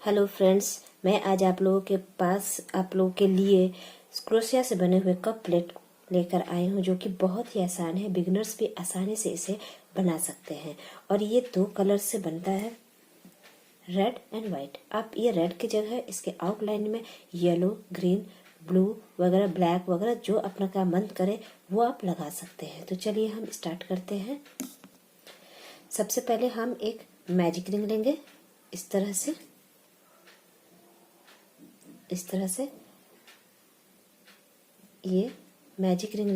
Hello friends, मैं आज आप लोगों के पास आप लोगों के लिए क्रोशिया से बने हुए कप प्लेट लेकर आई हूँ, जो कि बहुत ही आसान है। बिगिनर्स भी आसानी से इसे बना सकते हैं। और ये 2 कलर से बनता है, रेड एंड वाइट। आप ये रेड की जगह इसके आउटलाइन में येलो, ग्रीन, ब्लू वगैरह, ब्लैक वगैरह जो अपना का मन करे वो आप लगा सकते हैं। तो चलिए हम स्टार्ट करते हैं। सबसे पहले हम एक मैजिक रिंग लेंगे, इस तरह से ये मैजिक रिंग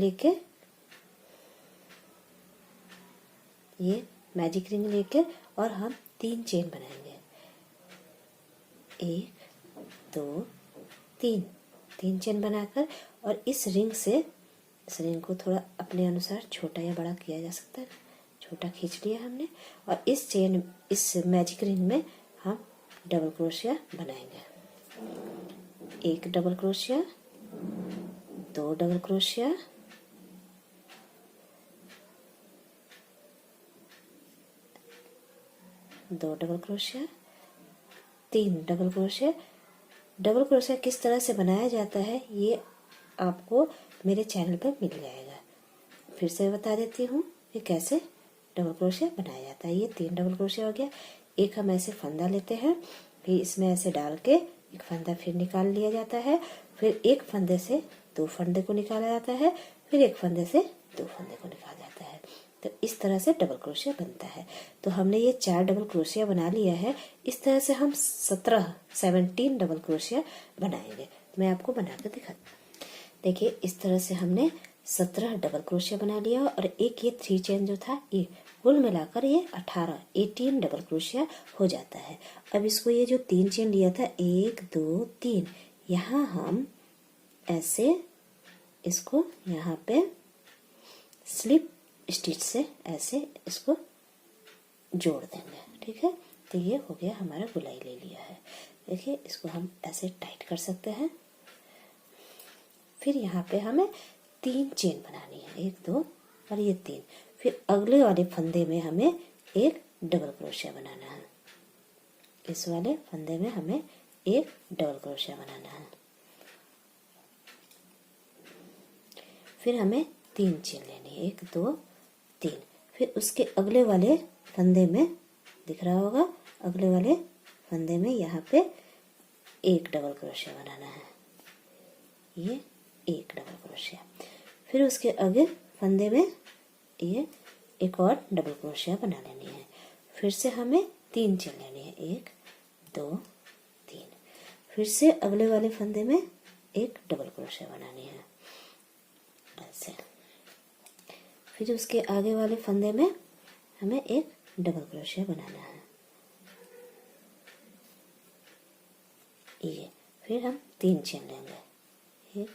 लेके और हम 3 चेन बनाएंगे। 1 2 3 चेन बनाकर, और इस रिंग को थोड़ा अपने अनुसार छोटा या बड़ा किया जा सकता है। छोटा खींच लिया हमने, और इस मैजिक रिंग में हम डबल क्रोशिया बनाएंगे। 1 double crochet, 2 double crochet, 2 double crochet, 3 double crochet. Double crochet किस तरह से बनाया जाता है ये आपको मेरे चैनल पर मिल जाएगा। फिर से बता देती हूँ कि कैसे डबल क्रोशिया बनाया जाता है। ये 3 डबल क्रोशिया हो गया। एक हम ऐसे फंदा लेते हैं, फिर इसमें ऐसे डाल के एक फंदा फिर निकाल लिया जाता है। फिर एक फंदे से 2 फंदे को निकाला जाता है, फिर एक फंदे से 2 फंदे को निकाला जाता है। तो इस तरह से डबल क्रोशिया बनता है। तो हमने ये 4 डबल क्रोशिया बना लिया है। इस तरह से हम 17 डबल क्रोशिया बनाएंगे। मैं आपको बनाकर दिखाती हूँ। देखिए, इस तरह से हमने 17 डबल क्रोशिया बना लिया, और एक ये 3 चेन जो था, ये कुल मिलाकर ये 18 डबल क्रोशिया हो जाता है। अब इसको ये जो 3 चेन लिया था, 1 2 3, यहाँ हम ऐसे इसको यहाँ पे स्लिप स्टिच से ऐसे इसको जोड़ देंगे। ठीक है, तो ये हो गया, हमारा गोलाई ले लिया है। देखिए, इसको हम ऐसे टाइट कर सकते हैं। फिर यहाँ पे हमें 3 चेन बनानी है, 1 2 और ये 3। फिर अगले वाले फंदे में हमें एक डबल क्रोशिया बनाना है। इस वाले फंदे में हमें एक डबल क्रोशिया बनाना है। फिर हमें 3 चेन लेनी है, 1 2 3। फिर उसके अगले वाले फंदे में, दिख रहा होगा, अगले वाले फंदे में यहाँ पे एक डबल क्रोशिया बनाना है। ये एक डबल क्रोशिया। फिर उसके आगे फंदे में ये एक और डबल क्रोशिया बना लेनी है। फिर से हमें 3 चेन लेनी है, 1 2 3। फिर से अगले वाले फंदे में एक डबल क्रोशिया बनानी है, ऐसे। फिर उसके आगे वाले फंदे में हमें एक डबल क्रोशिया बनाना है, ये। फिर हम 3 चेन लेंगे, 1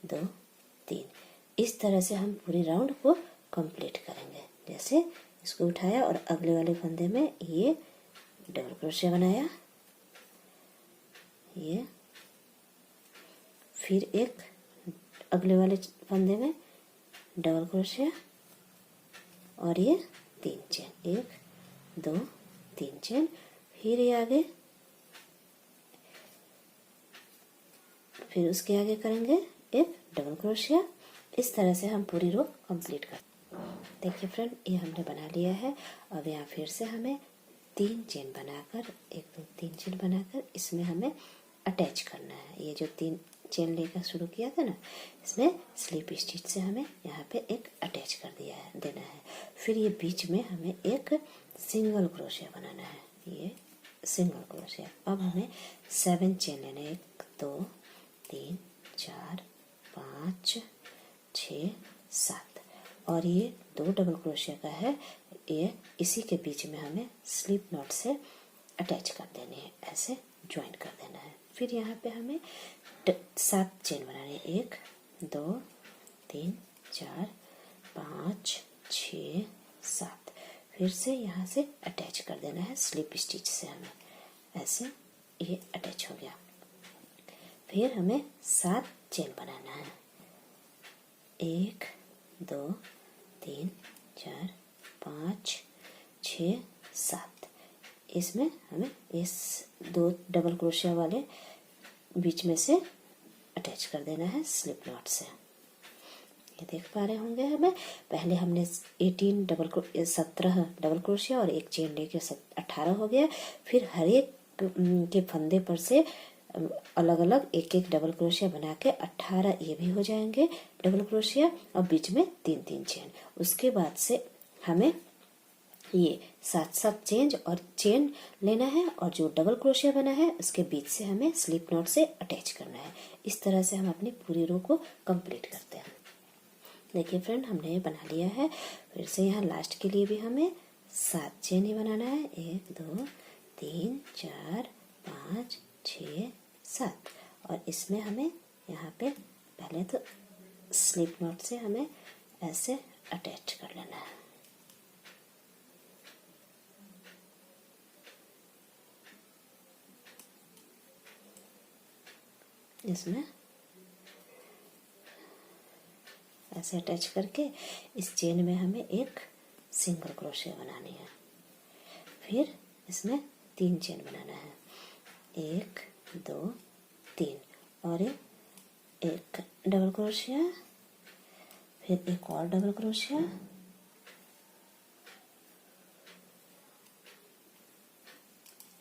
2 3। इस तरह से हम पूरी राउंड को कंप्लीट करेंगे। जैसे इसको उठाया और अगले वाले फंदे में ये डबल क्रोशिया बनाया, ये। फिर एक अगले वाले फंदे में डबल क्रोशिया, और ये 3 चेन, 1 2 3 चेन। फिर ये आगे, फिर उसके आगे करेंगे एक डबल क्रोशिया। इस तरह से हम पूरी रो कंप्लीट कर। देखिए फ्रेंड, ये हमने बना लिया है। अब यहाँ फिर से हमें 3 चेन बनाकर, 1 2 3 चेन बनाकर इसमें हमें अटैच करना है। ये जो 3 चेन लेकर शुरू किया था ना, इसमें स्लिप स्टिच से हमें यहाँ पे एक अटैच कर देना है। फिर ये बीच में हमें एक सिंगल क्रोशिया बनाना है, ये सिंगल क्रोशिया। अब हमें 7 चेन लेने, 1 2 3 4 5 6 7, और ये 2 डबल क्रोशिया का है। ये इसी के बीच में हमें स्लिप नॉट से अटैच कर देने हैं, ऐसे ज्वाइन कर देना है। फिर यहाँ पे हमें 7 चेन बनाने, 1 2 3 4 5 6 7। फिर से यहाँ से अटैच कर देना है स्लिप स्टिच से, हमें ऐसे ये अटैच हो गया। फिर हमें 7 चेन बनाना है, 1 2 3 4 5 6 7। इसमें हमें इस 2 डबल क्रोशिया वाले बीच में से अटैच कर देना है स्लिप नॉट से। ये देख पा रहे होंगे हमें, पहले हमने 17 डबल क्रोशिया और एक चेन लेके 18 हो गया। फिर हर एक के फंदे पर से अलग अलग एक एक डबल क्रोशिया बना के 18 ये भी हो जाएंगे डबल क्रोशिया, और बीच में 3-3 चेन। उसके बाद से हमें ये 7-7 चेन लेना है और जो डबल क्रोशिया बना है उसके बीच से हमें स्लिप नॉट से अटैच करना है। इस तरह से हम अपनी पूरी रो को कंप्लीट करते हैं। देखिए फ्रेंड, हमने ये बना लिया है। फिर से यहाँ लास्ट के लिए भी हमें 7 चेन ही बनाना है। 1 2 3 4 5 6 7, और इसमें हमें यहाँ पे पहले तो स्लिप नॉट से हमें ऐसे अटैच कर लेना है। इसमें ऐसे अटैच करके इस चेन में हमें एक सिंगल क्रोशिया बनानी है। फिर इसमें 3 चेन बनाना है, 1 2 3, और एक डबल क्रोशिया, फिर एक और डबल क्रोशिया,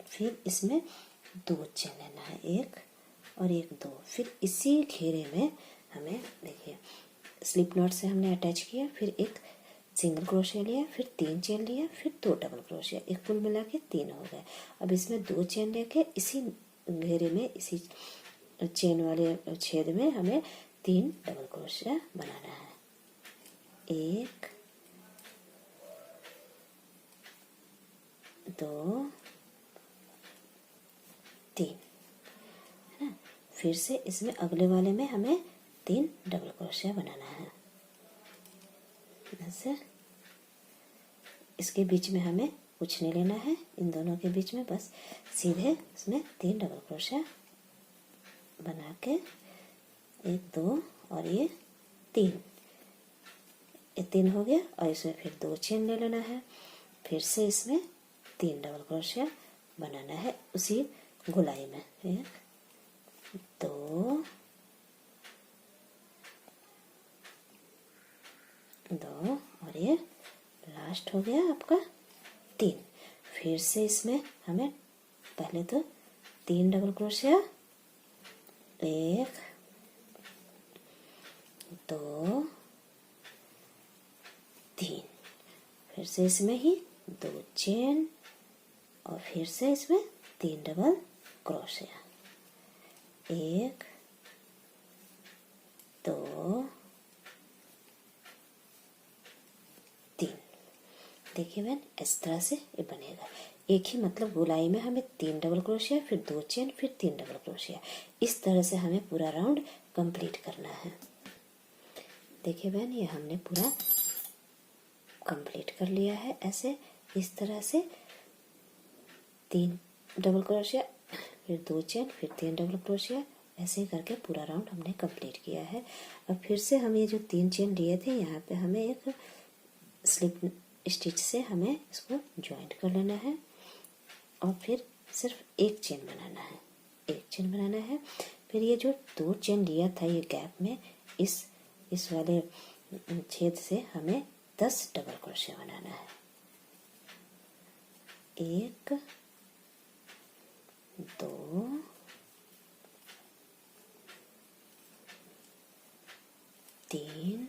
फिर इसमें 2 चेन लेना है, 1 और 1 2। फिर इसी घेरे में हमें देखिए स्लिप नॉट से हमने अटैच किया, फिर एक सिंगल क्रोशिया लिया, फिर 3 चेन लिया, फिर 2 डबल क्रोशिया, एक कुल मिला के 3 हो गए। अब इसमें 2 चेन लेके इसी घेरे में, इसी चेन वाले छेद में हमें 3 डबल क्रोशिया बनाना है। 1 2 3, है ना। फिर से इसमें अगले वाले में हमें 3 डबल क्रोशिया बनाना है। ऐसे इसके बीच में हमें कुछ नहीं लेना है, इन दोनों के बीच में बस सीधे इसमें 3 डबल क्रोशिया बना के 1 2 और ये 3 हो गया। और इसमें फिर 2 चेन ले लेना है, फिर से इसमें 3 डबल क्रोशिया बनाना है उसी गोलाई में। 1 2 2 और ये लास्ट हो गया आपका 3। फिर से इसमें हमें पहले तो 3 डबल क्रोशिया, 1 2 3, फिर से इसमें ही 2 चेन, और फिर से इसमें 3 डबल क्रोशिया, 1 2 3। देखिए बहन, इस तरह से ये बनेगा। एक ही मतलब गोलाई में हमें 3 डबल क्रोशिया, फिर 2 चेन, फिर 3 डबल क्रोशिया, इस तरह से हमें पूरा राउंड कंप्लीट करना है। देखिए बहन, ये हमने पूरा कंप्लीट कर लिया है। ऐसे इस तरह से 3 डबल क्रोशिया, फिर 2 चेन, फिर 3 डबल क्रोशिया, ऐसे करके पूरा राउंड हमने कंप्लीट किया है। अब फिर से हम ये जो 3 चेन लिए थे, यहाँ पे हमें एक स्लिप स्टिच से हमें इसको ज्वाइंट कर लेना है, और फिर सिर्फ एक चेन बनाना है, एक चेन बनाना है। फिर ये जो 2 चेन लिया था ये गैप में, इस वाले छेद से हमें 10 डबल क्रोशिया बनाना है। 1 2 3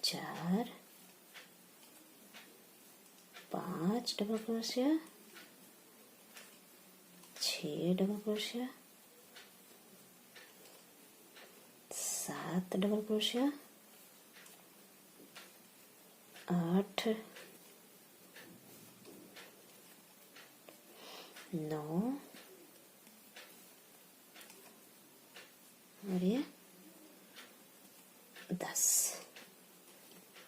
4 5 double crochet, 6 double crochet, 7 double crochet, 8 9 और ये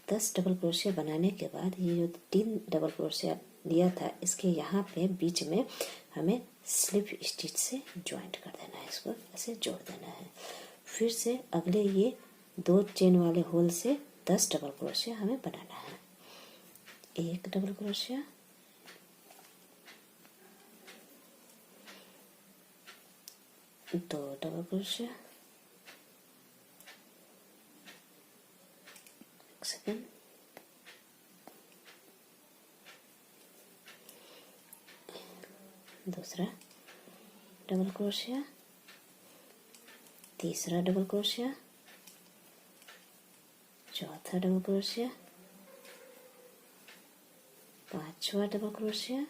10 डबल क्रोशिया बनाने के बाद ये जो 3 डबल क्रोशिया लिया था, इसके यहाँ पे बीच में हमें स्लिप स्टिच से ज्वाइंट कर देना है, इसको ऐसे जोड़ देना है। फिर से अगले ये 2 चेन वाले होल से 10 डबल क्रोशिया हमें बनाना है। एक डबल क्रोशिया, दो डबल क्रोशिया, एक सेकेंड, दूसरा डबल क्रोशिया, तीसरा डबल क्रोशिया, चौथा डबल क्रोशिया, पांचवा डबल क्रोशिया।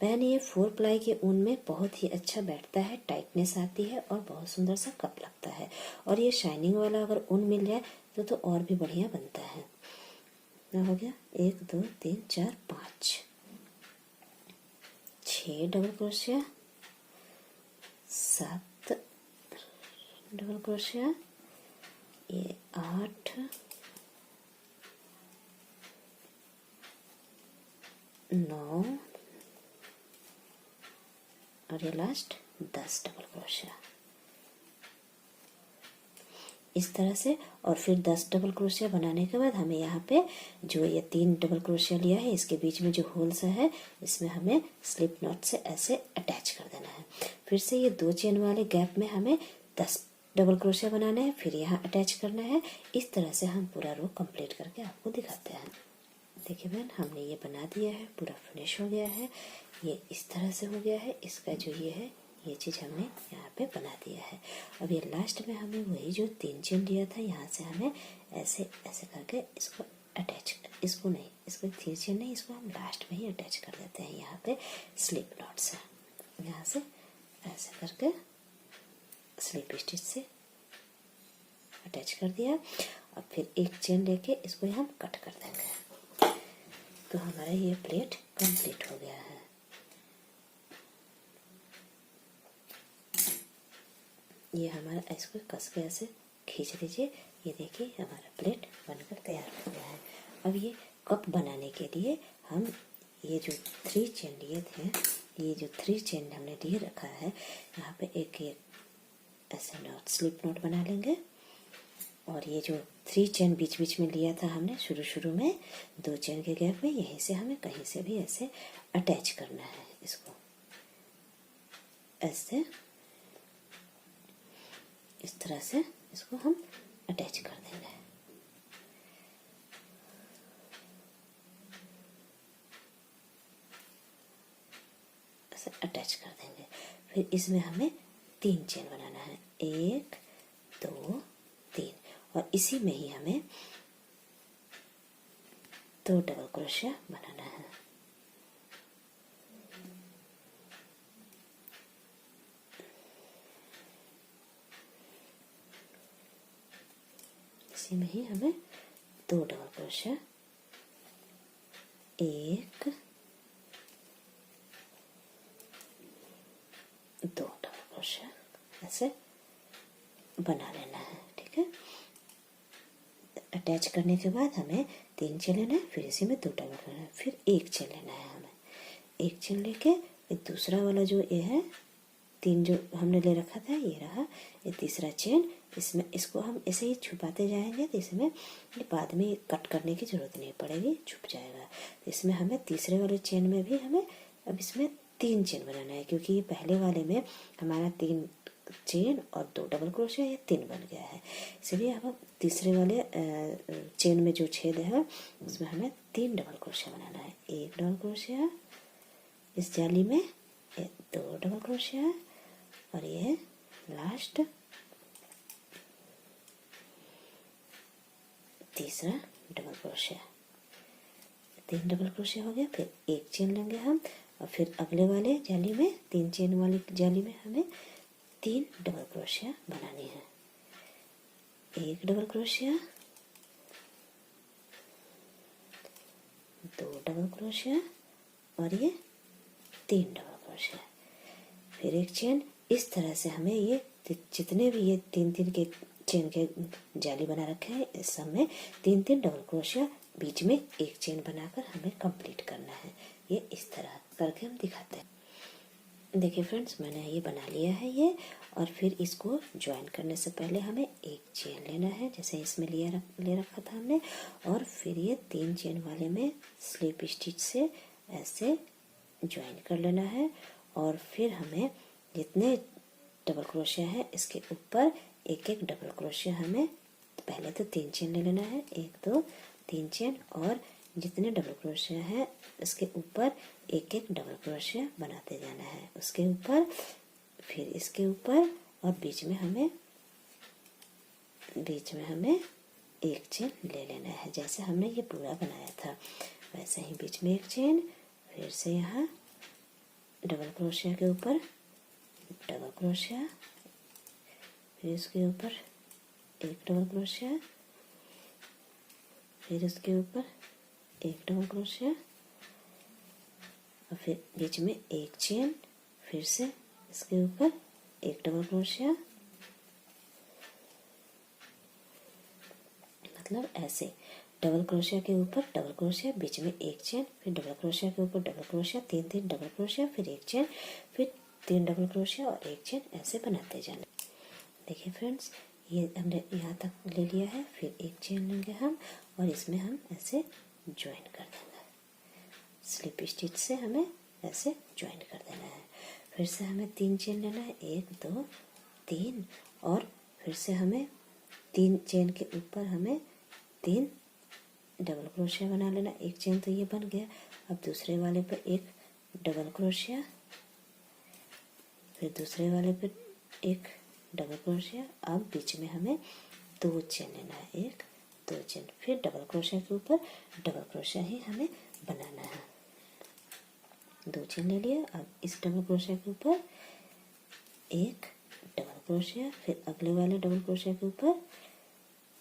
बहन ये 4 प्लाई के ऊन में बहुत ही अच्छा बैठता है, टाइटनेस आती है और बहुत सुंदर सा कप लगता है। और ये शाइनिंग वाला अगर ऊन मिल जाए तो और भी बढ़िया बनता है। क्या हो गया, 1 2 3 4 5 6 डबल क्रोशिया, 7 डबल क्रोशिया, ये 8 9 और ये लास्ट 10 डबल क्रोशिया। इस तरह से। और फिर 10 डबल क्रोशिया बनाने के बाद हमें यहाँ पे जो ये 3 डबल क्रोशिया लिया है इसके बीच में जो होल्स है इसमें हमें स्लिप नॉट से ऐसे अटैच कर देना है। फिर से ये 2 चेन वाले गैप में हमें 10 डबल क्रोशिया बनाना है, फिर यहाँ अटैच करना है। इस तरह से हम पूरा रो कंप्लीट करके आपको दिखाते हैं। देखिए बहन, हमने ये बना दिया है, पूरा फिनिश हो गया है। ये इस तरह से हो गया है। इसका जो ये है ये चीज़ हमने यहाँ पे बना दिया है। अब ये लास्ट में हमें वही जो 3 चेन लिया था यहाँ से हमें ऐसे ऐसे करके इसको अटैच, इसको नहीं, इसको 3 चेन नहीं, इसको हम लास्ट में ही अटैच कर देते हैं यहाँ पे स्लिप नॉट से। यहाँ से ऐसे करके स्लिप स्टिच से अटैच कर दिया। अब फिर एक चेन लेके इसको हम कट कर देंगे। तो हमारा ये प्लेट कंप्लीट हो गया है। ये हमारा इसको कस के ऐसे खींच दीजिए। ये देखिए हमारा प्लेट बनकर तैयार हो गया है। अब ये कप बनाने के लिए हम ये जो 3 चेन लिए थे, ये जो 3 चेन हमने लिए रखा है, यहाँ पे एक ऐसे नॉट स्लिप नॉट बना लेंगे। और ये जो 3 चेन बीच बीच में लिया था हमने शुरू में 2 चेन के गैप में, यहीं से हमें कहीं से भी ऐसे अटैच करना है। इसको ऐसे इस तरह से इसको हम अटैच कर देंगे। ऐसे अटैच कर देंगे। फिर इसमें हमें 3 चेन बनाना है, 1 2 3। और इसी में ही हमें 2 डबल क्रोशिया बनाना है। इसी में ही हमें 2 डबल क्रोशिया, 1 2 डबल क्रोशिया ऐसे बना लेना है। ठीक है। अटैच करने के बाद हमें 3 चेन लेना है, फिर इसी में 2 डबल करना है, फिर 1 चेन लेना है। हमें 1 चेन लेके दूसरा वाला जो ये है 3 जो हमने ले रखा था, ये रहा ये तीसरा चेन। इसमें इसको हम ऐसे ही छुपाते जाएंगे तो इसमें ये बाद में कट करने की जरूरत नहीं पड़ेगी, छुप जाएगा। इसमें हमें तीसरे वाले चेन में भी हमें अब इसमें 3 चेन बनाना है, क्योंकि ये पहले वाले में हमारा 3 चेन और 2 डबल क्रोशिया, ये 3 बन गया है। इसलिए हम तीसरे वाले चेन में जो छेद है उसमें हमें 3 डबल क्रोशिया बनाना है। 1 डबल क्रोशिया इस जाली में, 2 डबल क्रोशिया और ये लास्ट तीसरा डबल क्रोशिया। 3 डबल क्रोशिया हो गया। फिर 1 चेन लेंगे हम और फिर अगले वाले जाली में 3 चेन वाली जाली में हमें 3 डबल क्रोशिया बनानी है। 1 डबल क्रोशिया, 2 डबल क्रोशिया और ये 3 डबल क्रोशिया, फिर 1 चेन। इस तरह से हमें ये जितने भी ये 3 के चेन के जाली बना रखे हैं इस सब में 3 डबल क्रोशिया, बीच में 1 चेन बनाकर हमें कंप्लीट करना है। ये इस तरह करके हम दिखाते हैं। देखिए फ्रेंड्स, मैंने ये बना लिया है ये। और फिर इसको ज्वाइन करने से पहले हमें एक चेन लेना है, जैसे इसमें ले रखा था हमने। और फिर ये 3 चेन वाले में स्लिप स्टिच से ऐसे ज्वाइन कर लेना है। और फिर हमें जितने डबल क्रोशिया है इसके ऊपर एक एक डबल क्रोशिया हमें पहले तो 3 चेन ले लेना है, 1 2 3 चेन। और जितने डबल क्रोशिया है इसके ऊपर एक एक डबल क्रोशिया बनाते जाना है, उसके ऊपर फिर इसके ऊपर। और बीच में हमें एक चेन ले लेना है, जैसे हमने ये पूरा बनाया था वैसे ही बीच में एक चेन। फिर से यहाँ डबल क्रोशिया के ऊपर डबल क्रोशिया, फिर इसके ऊपर एक डबल क्रोशिया, फिर इसके ऊपर एक डबल क्रोशिया, और फिर बीच में एक चेन, फिर से इसके ऊपर एक डबल क्रोशिया। मतलब ऐसे डबल क्रोशिया के ऊपर डबल क्रोशिया, बीच में एक चेन, फिर डबल क्रोशिया के ऊपर डबल क्रोशिया, 3 डबल क्रोशिया, फिर एक चेन, फिर 3 डबल क्रोशिया और एक चेन, ऐसे बनाते जाना। देखिए फ्रेंड्स, ये हमने यहाँ तक ले लिया है। फिर एक चेन लेंगे हम और इसमें हम ऐसे ज्वाइन कर देंगे, स्लिप स्टिच से हमें ऐसे ज्वाइन कर देना है। फिर से हमें 3 चेन लेना है, 1 2 3। और फिर से हमें 3 चेन के ऊपर हमें 3 डबल क्रोशिया बना लेना। एक चेन तो ये बन गया। अब दूसरे वाले पर एक डबल क्रोशिया, फिर दूसरे वाले पर एक डबल क्रोशिया। अब बीच में हमें 2 चेन लेना है, 1 2 चेन, फिर डबल क्रोशिया के ऊपर डबल क्रोशिया ही हमें बनाना है। 2 चेन ले लिया। अब इस डबल क्रोशिया के ऊपर एक डबल क्रोशिया, फिर अगले वाले डबल क्रोशिया के ऊपर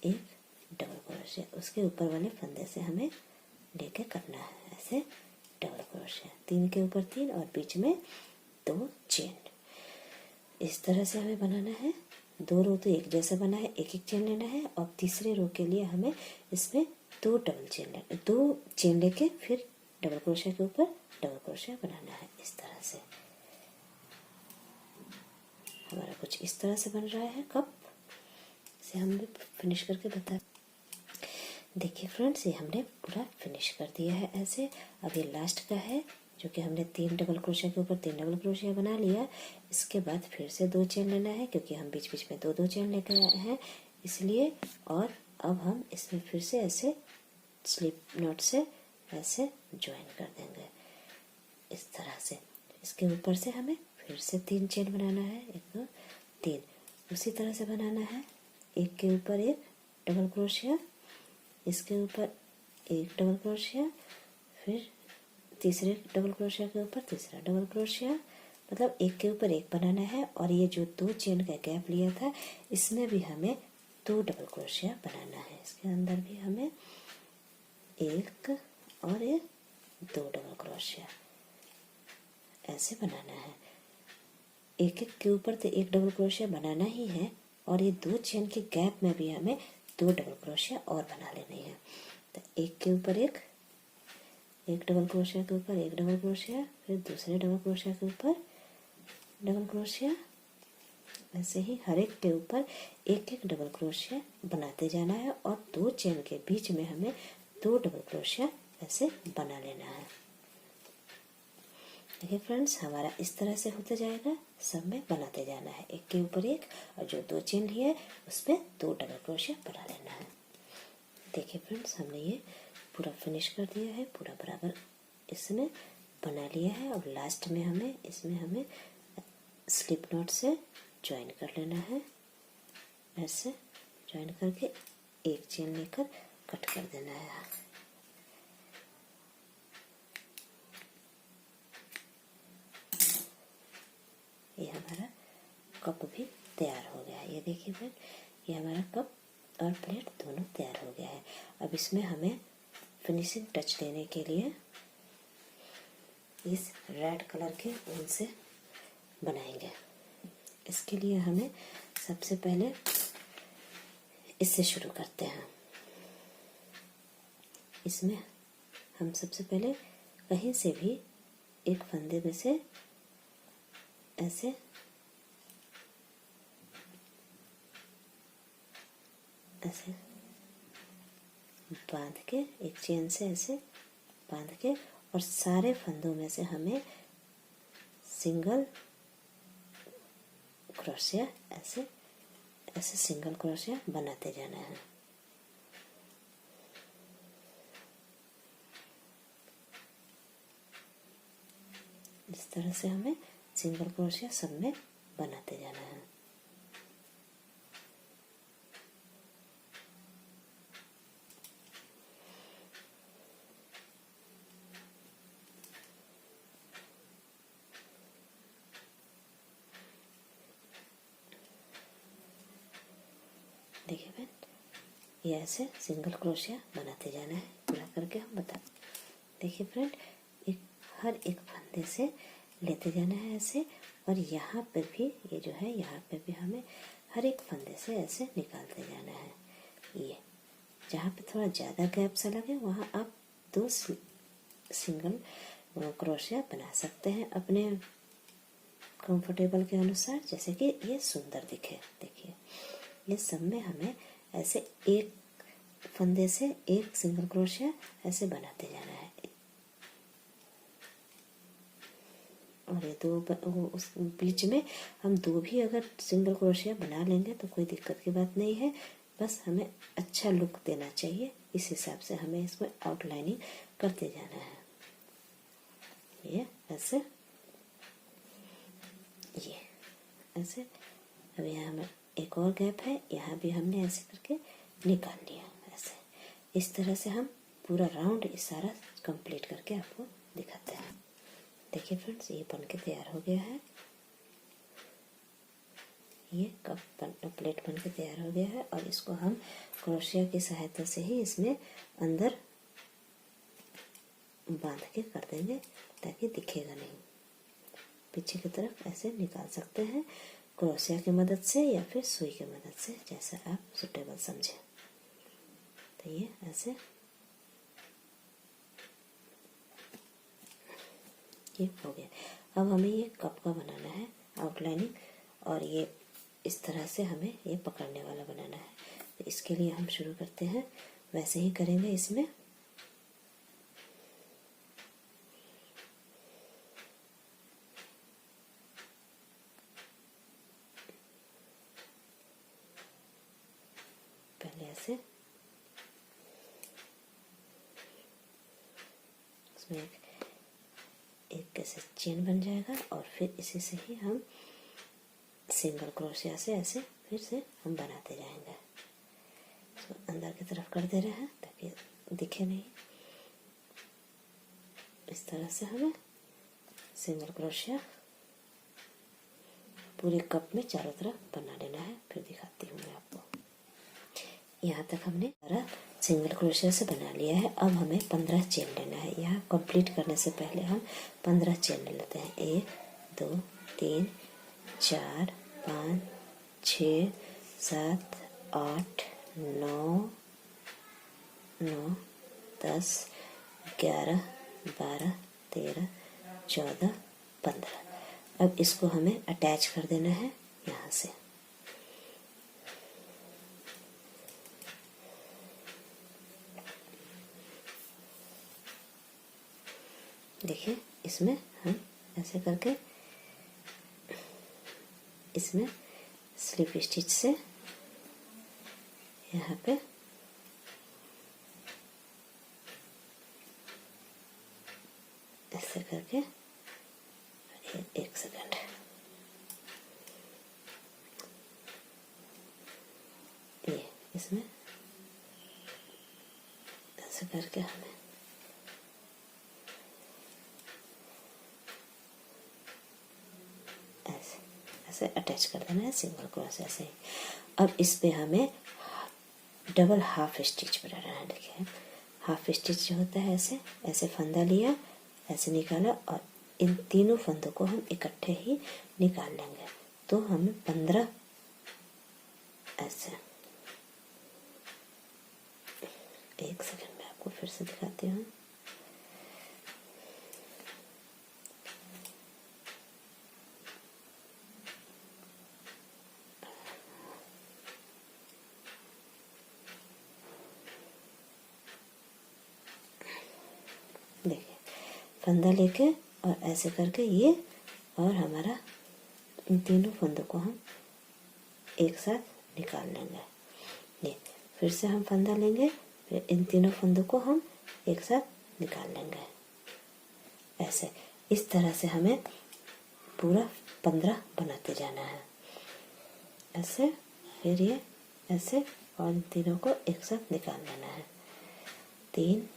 एक डबल क्रोशिया, उसके ऊपर वाले फंदे से हमें लेके करना है ऐसे डबल क्रोशिया, 3 के ऊपर 3 और बीच में 2 चेन। इस तरह से हमें बनाना है। 2 रो तो एक जैसा बना है, एक एक चेन लेना है। और तीसरे रो के लिए हमें इसमें 2 चेन लेके फिर डबल क्रोशिया के ऊपर डबल क्रोशिया बनाना है। इस तरह से हमारा कुछ इस तरह से बन रहा है कप। इसे हम भी फिनिश करके बता। देखिए फ्रेंड्स, ये हमने पूरा फिनिश कर दिया है ऐसे। अब ये लास्ट का है जो कि हमने 3 डबल क्रोशिया के ऊपर 3 डबल क्रोशिया बना लिया। इसके बाद फिर से 2 चेन लेना है, क्योंकि हम बीच बीच में 2 चेन लेकर आए हैं इसलिए। और अब हम इसमें फिर से ऐसे स्लिप नॉट से ऐसे ज्वाइन कर देंगे इस तरह से। इसके ऊपर से हमें फिर से 3 चेन बनाना है, 1 2 3। उसी तरह से बनाना है, एक के ऊपर एक डबल क्रोशिया, इसके ऊपर एक डबल क्रोशिया, फिर तीसरे डबल क्रोशिया के ऊपर तीसरा डबल क्रोशिया। मतलब एक के ऊपर एक बनाना है। और ये जो 2 चेन का गैप लिया था इसमें भी हमें 2 डबल क्रोशिया बनाना है। इसके अंदर भी हमें एक और एक 2 डबल क्रोशिया ऐसे बनाना है। एक एक के ऊपर तो एक डबल क्रोशिया बनाना ही है। और ये 2 चेन के गैप में भी हमें 2 डबल क्रोशिया और बना लेनी है। तो एक के ऊपर एक डबल क्रोशिया के ऊपर एक डबल क्रोशिया, फिर दूसरे डबल क्रोशिया के ऊपर डबल क्रोशिया। ऐसे ही हर एक के ऊपर एक एक डबल क्रोशिया बनाते जाना है। और 2 चेन के बीच में हमें 2 डबल क्रोशिया ऐसे बना लेना है। देखिए फ्रेंड्स, हमारा इस तरह से होते जाएगा। सब में बनाते जाना है, एक के ऊपर एक। और जो 2 चेन लिए है उसमें 2 डबल क्रोशिया बना लेना है। देखिए फ्रेंड्स, हमने ये पूरा फिनिश कर दिया है, पूरा बराबर इसमें बना लिया है। और लास्ट में हमें स्लिप नॉट से ज्वाइन कर लेना है। ऐसे ज्वाइन करके एक चेन लेकर कट कर देना है। ये हमारा कप भी तैयार हो गया है। ये देखिए फ्रेंड, ये हमारा कप और प्लेट दोनों तैयार हो गया है। अब इसमें हमें फिनिशिंग टच देने के लिए इस रेड कलर के ऊन से बनाएंगे। इसके लिए हमें सबसे पहले इससे शुरू करते हैं। इसमें हम सबसे पहले कहीं से भी एक फंदे में से ऐसे ऐसे बांध के, एक चेन से ऐसे बांध के, और सारे फंदों में से हमें सिंगल क्रोशिया ऐसे ऐसे सिंगल क्रोशिया बनाते जाना है। इस तरह से हमें सिंगल क्रोशिया सब में बनाते जाना है। देखिए फ्रेंड, ये ऐसे सिंगल क्रोशिया बनाते जाना है। पूरा करके हम बता, देखिए फ्रेंड, एक हर एक फंदे से लेते जाना है ऐसे, और यहाँ पर भी ये जो है, यहाँ पे भी हमें हर एक फंदे से ऐसे निकालते जाना है। ये जहाँ पे थोड़ा ज़्यादा गैप सा लगे वहाँ आप 2 सिंगल क्रोशिया बना सकते हैं अपने कंफर्टेबल के अनुसार, जैसे कि ये सुंदर दिखे। देखिए, ये सब में हमें ऐसे एक फंदे से एक सिंगल क्रोशिया ऐसे बनाते जाना है। और ये 2 उस बीच में हम 2 भी अगर सिंगल क्रोशिया बना लेंगे तो कोई दिक्कत की बात नहीं है। बस हमें अच्छा लुक देना चाहिए, इस हिसाब से हमें इसमें आउटलाइनिंग करते जाना है। ये ऐसे, ये ऐसे। अब यहाँ में एक और गैप है, यहाँ भी हमने ऐसे करके निकाल लिया ऐसे। इस तरह से हम पूरा राउंड इशारा कंप्लीट करके आपको दिखाते हैं। देखिए फ्रेंड्स, ये बन के तैयार हो गया है। ये प्लेट बन के तैयार हो गया है, और इसको हम क्रोशिया की सहायता से ही इसमें अंदर बांध के कर देंगे ताकि दिखेगा नहीं। पीछे की तरफ ऐसे निकाल सकते हैं क्रोशिया की मदद से या फिर सुई की मदद से, जैसा आप सुटेबल समझें। तो ये ऐसे, ये हो गया। अब हमें ये कप का बनाना है आउटलाइनिंग, और ये इस तरह से हमें ये पकड़ने वाला बनाना है। तो इसके लिए हम शुरू करते हैं, वैसे ही करेंगे इसमें। पहले ऐसे इसमें एक ऐसे चेन बन जाएगा, और फिर इसी से ही हम सिंगल क्रोशिया से ऐसे फिर से हम बनाते जाएंगे। इसको अंदर की तरफ कर दे रहे हैं ताकि दिखे नहीं। इस तरह से हमें सिंगल क्रोशिया पूरे कप में चारों तरफ बना लेना है। फिर दिखाती हूँ मैं आपको। यहाँ तक हमने सारा सिंगल क्रोशिया से बना लिया है। अब हमें 15 चेन लेना है। यहाँ कंप्लीट करने से पहले हम 15 चेन ले लेते हैं। 1 2 3 4 5 6 7 8 9 9 10 11 12 13 14 15। अब इसको हमें अटैच कर देना है यहाँ से। देखिए, इसमें हम ऐसे करके इसमें स्लिप स्टिच से यहाँ पे ऐसे करके, एक सेकंड, ये इसमें ऐसे करके हमें ऐसे अटैच कर देना है सिंगल क्रोशिया से। अब इस पे हमें डबल हाफ स्टिच बनाना है। देखिए, हाफ स्टिच जो होता है, ऐसे ऐसे फंदा लिया, ऐसे निकाला, और इन तीनों फंदों को हम इकट्ठे ही निकाल लेंगे। तो हमें 15 ऐसे, एक सेकंड में आपको फिर से दिखाती हूँ। फंदा लेके और ऐसे करके ये और हमारा इन तीनों फंदों को हम एक साथ निकाल लेंगे। ये फिर से हम फंदा लेंगे, फिर इन तीनों फंदों को हम एक साथ निकाल लेंगे। ऐसे इस तरह से हमें पूरा 15 बनाते जाना है। ऐसे फिर ये ऐसे और इन तीनों को एक साथ निकाल लेना है। 3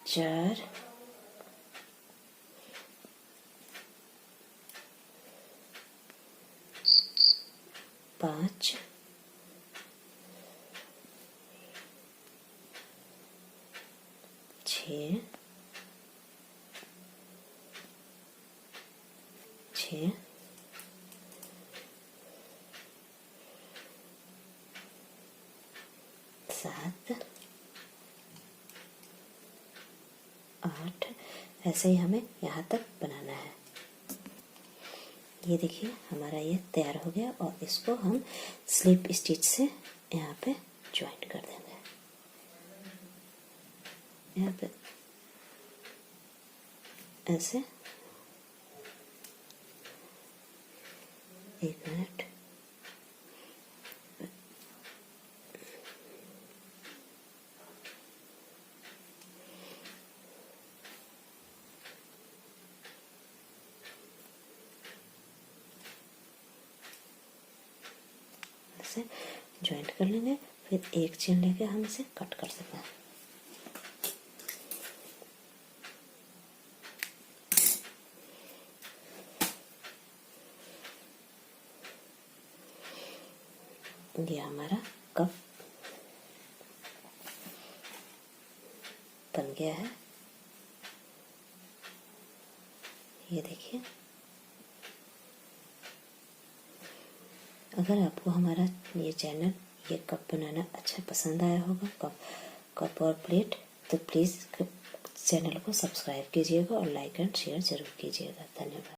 4 5 6 6 7 8 ऐसे ही हमें यहाँ तक बनाना है। ये देखिए हमारा ये तैयार हो गया और इसको हम स्लिप स्टिच से यहाँ पे ज्वाइन कर देंगे। यहाँ पे ऐसे 1 मिनट ऐसे ज्वाइंट कर लेंगे। फिर एक चेन लेके हम इसे कट कर सकते हैं। ये हमारा कप बन गया है। ये देखिए, अगर आपको हमारा ये चैनल ये कप बनाना अच्छा पसंद आया होगा, कप और प्लेट, तो प्लीज़ चैनल को सब्सक्राइब कीजिएगा और लाइक एंड शेयर जरूर कीजिएगा। धन्यवाद।